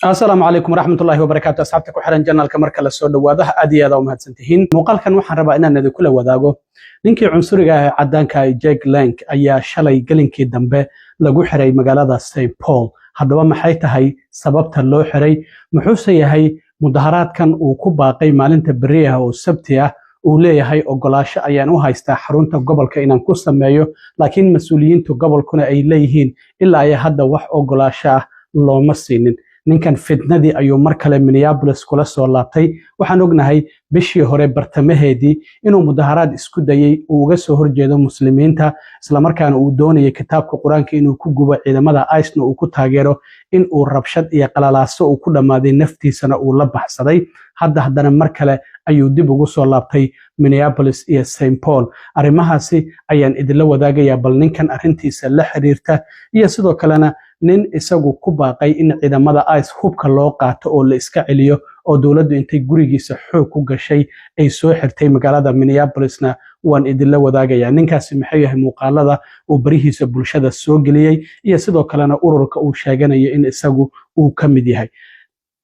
السلام عليكم ورحمة الله وبركاته أصحابتك وحرن جنال كمر كلا سود وواضح أدي هذا ومهد سنتهين مقال كان وحن ربا إننا ذي كله وذاقه نينكي عنصري عدان كاي جيك لينك أيا شلي قلنكي دنبه لقو حري مقالة سين بول هذا ما حيته هاي سببت اللو حري محوسي هاي مظاهرات كان وكوباقي مالين تبريها والسبتية وليه هاي أقلاش أيان وهايستا حرونتا قبل كإنان كسمايو لكن مسؤولين تو قبل كنا أي ليهين إلا أي هذا وح أقلاشا لو مسينين ninkan fitnadii ayuu mar kale Minneapolis kula soo laabtay waxaan ognahay bishii hore bartamaheedii inuu mudaharaad isku dayay uu uga soo horjeedo muslimiinta isla markaana uu doonayay kitaabka Quraanka inuu ku gubo ciidamada ICE uu ku taageero in uu rabshad iyo qalalaaso uu ku dhamaaday naftiisana uu la baxsaday haddana mar kale ayuu dib ugu soo laabtay Minneapolis iyo St Paul arrimahaasi ayaan idin la wadaagayaa bal ninkan arrintiisa la xiriirta iyo sidoo kalena nin isagu ku baaqay in ciidamada ICE hubka loo qaato oo la iska celiyo oo dawladdu intay gurigiisa xoog ku gashay ay soo xirtay magaalada Minneapolisna waan idin la wadaagayaa ninkaasi maxay yahay muuqaalada uu barihiisa bulshada soo geliyay iyo sidoo kalena ururka uu sheeganayo in isagu uu ka mid yahay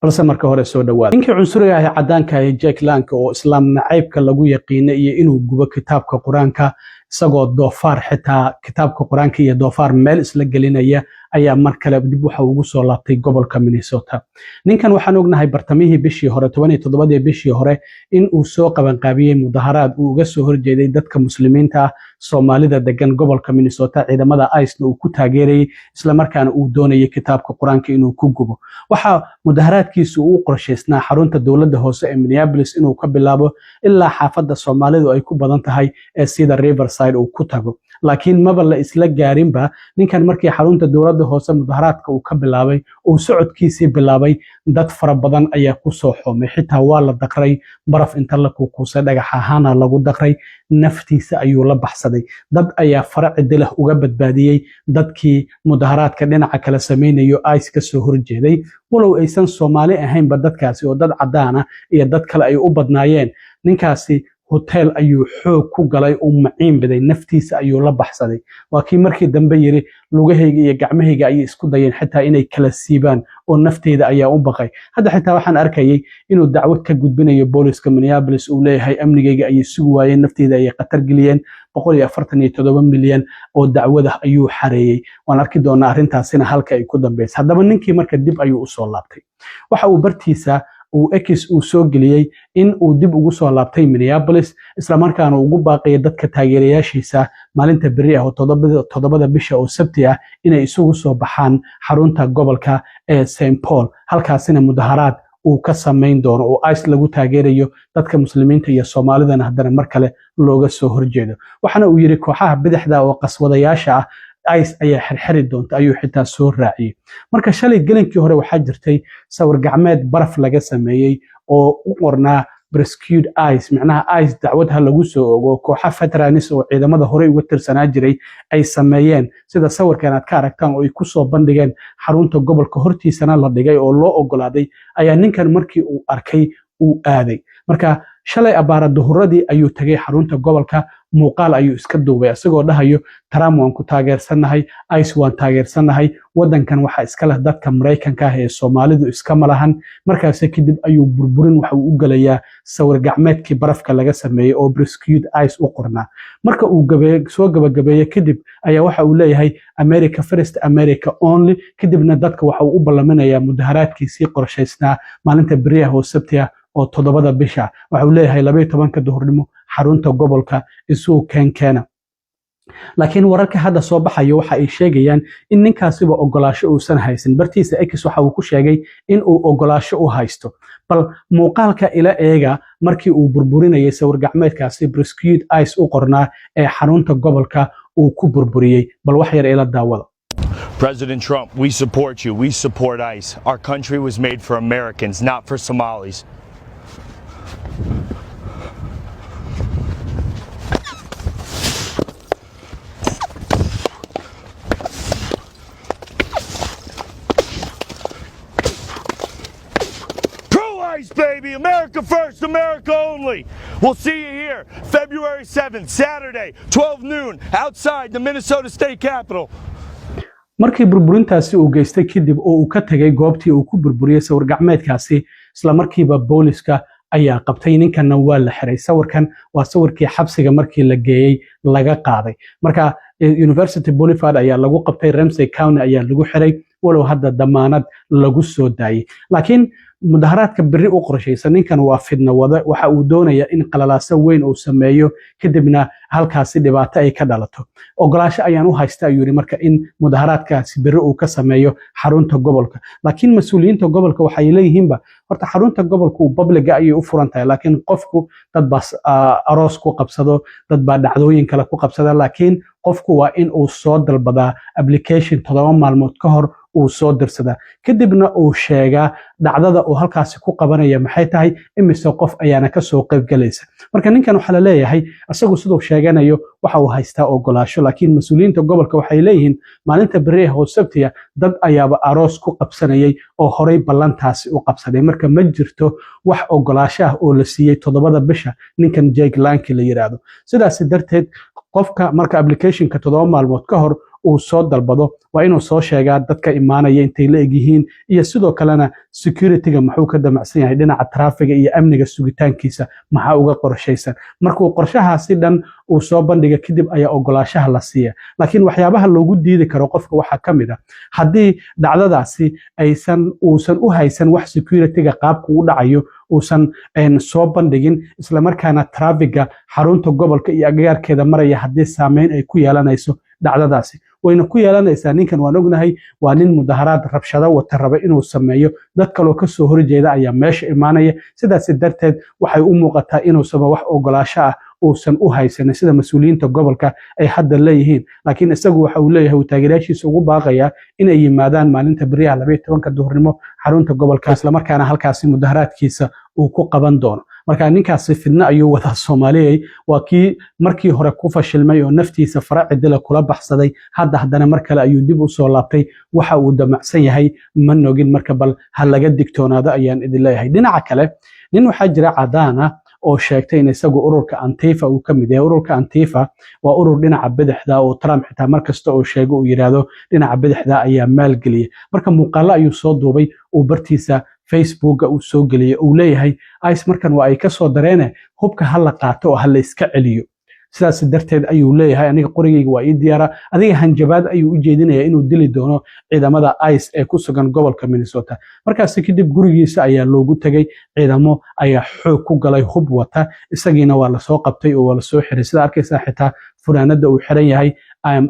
balse marka hore soo dhawaad ninkii cunsuriga ah cadaanka ah Jack Lang oo islaam nacaybka lagu yaqiinay iyo inuu gubo kitaabka Quraanka isagoo doofaar xitaa kitaabka Quraanka iyo doofaar meel isla gelinaya ayaa mar kale dib waxa ugu soo laabtay gobolka Minnesota ninkan waxaan ognahay bartamihii bishii hore 17 bishii hore in uu soo qaban qaabiyay mudaharaad uu uga soo horjeeday dadka muslimiinta Soomaalida degan gobolka Minnesota ciidamada ICE uu ku taageeray isla markaana uu doonayay kitaabka Quraanka inuu ku gubo waxa mudaharaadkiisu uu qorsheysnaa xarunta dawladda hoose ee Minneapolis inuu ka bilaabo ilaa xaafadda Soomaalidu ay ku badan tahay ee sida Riverside uu ku tago laakiin maba la isla gaarinba ninkan markii xarunta dawladda hoose mudaharaadka uu ka bilaabay oo socodkiisii bilaabay dad fara badan ayaa ku soo xoomay xitaa waa la daqray baraf inta la kuusay dhagax ahaan lagu daqray naftiisa ayuu la baxsaday dad ayaa farac dilah uga badbaadiyay dadkii mudaharaadka dhinaca kala sameeyo ICE ka soo horjeeday walow aysan Soomaali ahaynba dadkaasi oo dad cadaan ah iyo dad kale ay u badnaayeen ninkaasi hotel ayuu xoog ku galay oo maciin baday naftiisa ayuu la baxsaday waakii markii dambe yiri lugahayga iyo gacmahayga ay isku dayeen xitaa inay kala siibaan oo nafteeda ayaa u baqay hadda xitaa waxaan arkayay inuu dacwad ka gudbinayo booliska Minneapolis uu leeyahay amnigayga ay sugu waayeen nafteeda ay qatar geliyeen 147 milyan oo dacwada ayuu xareeyay waan arki doonaa arrintaasina halka ay ku dambeysay haddaba ninkii marka dib ayuu u soo laabtay waxa uu bartiisa uu X uu soo geliyay in uu dib ugu soo laabtay Minneapolis isla markaana ugu baaqay dadka taageerayaashiisa maalinta bari ah oo 7 bisha oo Sabti ah inay isugu soo baxaan xarunta gobolka ee St Paul halkaasina mudaharaad uu ka sameyn doono oo ICE lagu taageerayo dadka muslimiinta iyo Soomaalidana haddana mar kale looga soo horjeedo waxana uu yiri kooxaha bidixda oo qaswadayaasha ah ICE ayaa xirxiri doonta ayuu xitaa soo raaciyay marka shalay gelinkii hore waxa jirtay sawir gacmeed baraf laga sameeyay oo u qornaa Rescued ICE macnaha ICE dacwadaha lagu soo ogo kooxaha federaalis oo ciidamada hore uga tirsanaa jiray ay sameeyeen sida sawirkan aad ka aragtaan oo ay ku soo bandhigeen xarunta gobolka hortiisana la dhigay oo loo ogolaaday ayaa ninkan markii uu arkay uu aaday marka shalay abaara duhuradii ayuu tagay xarunta gobolka muuqaal ayuu iska duubay asagoo dhahayo Trump waan ku taageersanahay ICE waan taageersanahay wadankan waxa iska leh dadka Mareykanka ah ee Soomaalidu iska malahan markaas kadib ayuu burburin waxa uu u galayaa sawir gacmeedkii barafka laga sameeyay oo Rescued ICE u qornaa marka uu soo gabagabeeyay kadib ayaa waxa uu leeyahay America First America Only kadibna dadka waxa uu u ballaminayaa mudaharaadkiisii qorsheysnaa maalinta bari ah oo Sabti ah oo 7 bisha waxa uu leeyahay 12 duhurnimo xarunta gobolka isuu keena laakiin wararka hadda soo baxayo waxa ay sheegayaan in ninkaasiba ogolaasho uusan haysan bartiisa X waxa uu ku sheegay in uu ogolaasho u haysto bal muuqaalka ila eega markii uu burburinayay sawir gacmeedkaasi Rescued ICE u qornaa ee xarunta gobolka uu ku burburiyay bal wax yar ila daawada President Trump, we support you. We support ICE. Our country was made for Americans, not for Somalis. Baby, America first, America only. We'll see you here February 7th, Saturday, 12 noon, outside the Minnesota State Capitol. markii burburintaasi uu geystay kadib oo uu ka tagay goobtii uu ku burburiyey sawir gacmeedkaasi isla markiiba booliska ayaa qabtay ninkana waa la xiray sawirkan waa sawirkii xabsiga markii la geeyey laga qaaday marka University Boulevard ayaa lagu qabtay Ramsey County ayaa lagu xiray walow hadda damaanad lagu soo daayay laakiin mudaharaadka biri u qorshaysan ninkan waa fidna wada waxa uu doonaya in qalalaaso weyn uu sameeyo kadibna halkaasi dhibaato ay ka dhalato ogolaasho ayaan u haystaa ayuu yiri marka in mudaharaadkaasi biri uu ka sameeyo xarunta gobolka laakiin mas'uuliyiinta gobolka waxay leeyihiinba horta xarunta gobolka uu public ay u furan tahay laakiin qofku dad baa aroos ku qabsado dad baa dhacdooyin kale ku qabsada laakiin qofku waa in uu soo dalbadaa application 7 maalmood ka hor uu soo dirsadaa kadibna uu sheegaa dhacdada uu halkaasi ku qabanaya maxay tahay imise qof ayaana ka soo qayb galaysa marka ninkan waxa la leeyahay asagu sidoo sheeganayo waxa uu haystaa ogolaasho laakiin mas'uuliyiinta gobolka waxay leeyihiin maalinta bari oo sabtiya dad ayaaba aroos ku qabsanayay oo horay ballantaasi u qabsaday marka ma jirto wax ogolaasho ah oo la siiyay 7 bisha ninkan Jake Lank la yiraahdo sidaas darteed qofka marka applicationka 7 maalmood ka hor uu soo dalbado waa inuu soo sheegaa dadka imaanaya intay la egyihiin iyo sidoo kalena security-ga muxuu ka damacsan yahay dhinaca traffic-ga iyo amniga sugitaankiisa maxaa uga qorshaysan markuu qorshahaasi dhan uu soo bandhiga kadib ayaa ogolaashaha la siiya laakiin waxyaabaha loogu diidi karo qofka waxa kamid ah haddii dhacdadaasi uusan u haysan wax security-ga qaabku u dhacayo uusan soo bandhigin isla markaana traffic-ga xarunta gobolka iyo agagaarkeeda maraya haddii saameyn ay ku yeelanayso dhacdadaasi wayna ku yeelanaysaa ninkan waan ognahay waa nin mudaharaad rabshado wata raba inuu sameeyo dad kaloo ka soo horjeeda ayaa meesha imaanaya sidaas darteed waxay u muuqataa inuusan wax ogolaasho ah uusan u haysan sida mas'uuliyiinta gobolka ay hadda leeyihiin laakiin isagu waxa uu leeyahay uu taageerayaashiisa ugu baaqaya inay yimaadaan maalinta bariyaha 12 duhurnimo xarunta gobolka isla markaana halkaasi mudaharaadkiisa uu ku qaban doono marka ninkaasi fidna ayuu wada Soomaaliyeey waa kii markii hore ku fashilmay oo naftiisa faracidila kula baxsaday haddana mar kale ayuu dib u soo laabtay waxa uu damacsan yahay ma noogin marka bal ha laga digtoonaado ayaan idin leeyahay dhinaca kale nin waxa jira cadaana oo sheegtay in isagu ururka Antifa uu kamid yahay ururka Antifa waa urur dhinaca bidixda oo Trump xitaa markasta oo sheego uu yiraahdo dhinaca bidixda ayaa maalgeliyay marka muuqaal ayuu soo duubay oo bartiisa Facebook uu soo geliyay uu leeyahay ICE markan waa ay ka soo dareene hubka hal la qaato oo hal iska celiyo sidaas darteed ayuu leeyahay aniga qorigayga waa ii diyaara adiga hanjabaad ayuu u jeedinayaa inuu dili doono ciidamada ICE ee ku sugan gobolka Minnesota markaas kadib gurigiisa ayaa loogu tagay ciidamo ayaa xoog ku galay hub wata isagiina waa la soo qabtay oo waa la soo xiray sida arkaysa xitaa furaanada uu xiran yahay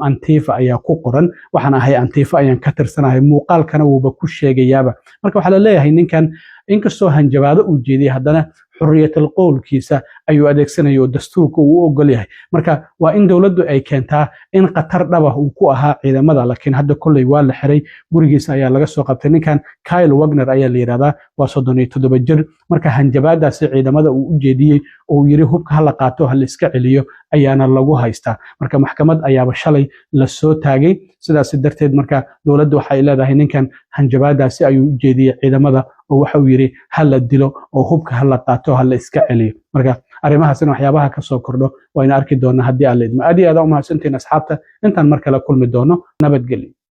Antifa ayaa ku qoran waxaan ahay Antifa ayaan ka tirsanahay muuqaalkana wuuba ku sheegayaaba marka waxa la leeyahay ninkan inkastoo hanjabaado uu jeediyay haddana xurriyatul qowlkiisa ayuu adeegsanayo dastuurka uu ogol yahay marka waa in dawladdu ay keentaa in qatar dhaba uu ku ahaa ciidamada laakiin hadda kulay waa la xiray gurigiisa ayaa laga soo qabtay ninkan Kyle Wagner ayaa la yiraahdaa waa 37 jir marka hanjabaadaasi ciidamada uu u jeediyay oo yiri hubka hal qaato hal iska celiyo ayaana lagu haystaa marka maxkamad ayaaba shalay la soo taagay sidaas darteed marka dawladdu waxay leedahay ninkan hanjabaadaasi ayuu u jeediyay ciidamada oo waxa uu yiri hal la dilo oo hubka hal qaato hal iska celiyo marka arimahaasina waxyaabaha ka soo kordho wayna arki doonaa haddii aan leedmo aad iyo aad u mahadsantiin asxaabta intaan mar kale kulmi doono nabadgelyo